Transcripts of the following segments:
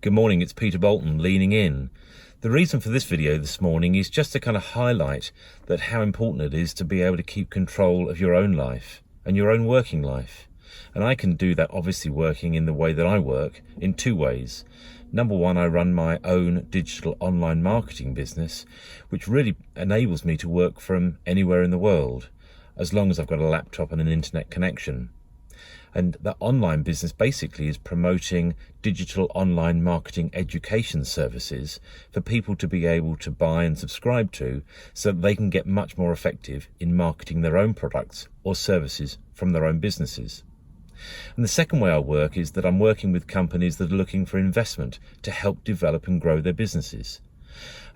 Good morning, it's Peter Boulton leaning in. The reason for this video this morning is just to kind of highlight that how important it is to be able to keep control of your own life and your own working life. And I can do that obviously working in the way that I work in two ways. Number one, I run my own digital online marketing business, which really enables me to work from anywhere in the world, as long as I've got a laptop and an internet connection. And that online business basically is promoting digital online marketing education services for people to be able to buy and subscribe to so that they can get much more effective in marketing their own products or services from their own businesses. And the second way I work is that I'm working with companies that are looking for investment to help develop and grow their businesses.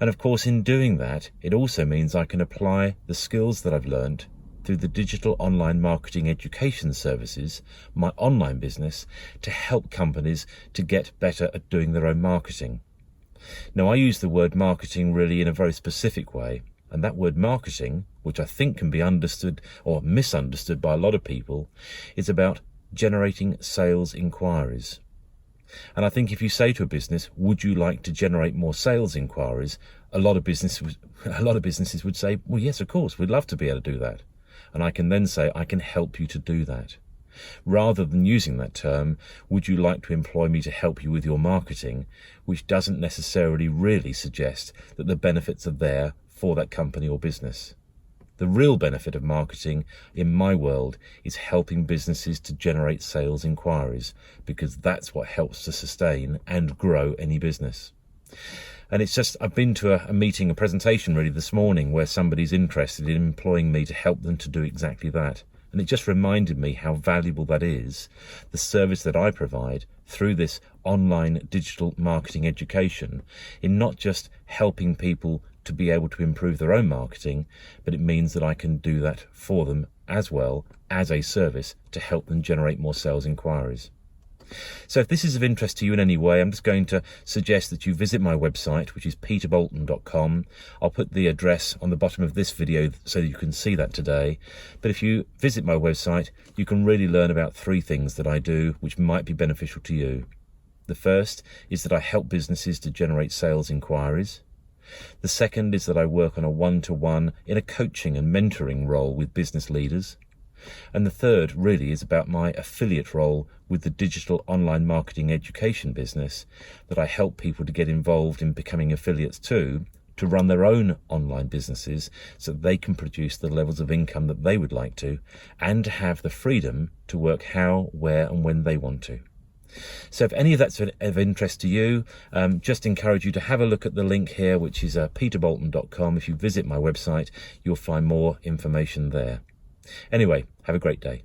And of course, in doing that, it also means I can apply the skills that I've learned through the digital online marketing education services, my online business, to help companies to get better at doing their own marketing. Now, I use the word marketing really in a very specific way, and that word marketing, which I think can be understood or misunderstood by a lot of people, is about generating sales inquiries. And I think if you say to a business, would you like to generate more sales inquiries, a lot of businesses would say, well, yes, of course, we'd love to be able to do that. And I can then say, I can help you to do that. Rather than using that term, would you like to employ me to help you with your marketing, which doesn't necessarily really suggest that the benefits are there for that company or business. The real benefit of marketing in my world is helping businesses to generate sales inquiries, because that's what helps to sustain and grow any business. And it's just, I've been to a meeting, a presentation really this morning, where somebody's interested in employing me to help them to do exactly that. And it just reminded me how valuable that is, the service that I provide through this online digital marketing education, in not just helping people to be able to improve their own marketing, but it means that I can do that for them as well as a service to help them generate more sales inquiries. So if this is of interest to you in any way, I'm just going to suggest that you visit my website, which is peterboulton.com. I'll put the address on the bottom of this video so that you can see that today. But if you visit my website, you can really learn about three things that I do which might be beneficial to you. The first is that I help businesses to generate sales inquiries. The second is that I work on a one-to-one in a coaching and mentoring role with business leaders. And the third really is about my affiliate role with the digital online marketing education business, that I help people to get involved in becoming affiliates too, to run their own online businesses so that they can produce the levels of income that they would like to, and to have the freedom to work how, where and when they want to. So if any of that's of interest to you, just encourage you to have a look at the link here, which is peterboulton.com. If you visit my website, you'll find more information there. Anyway, have a great day.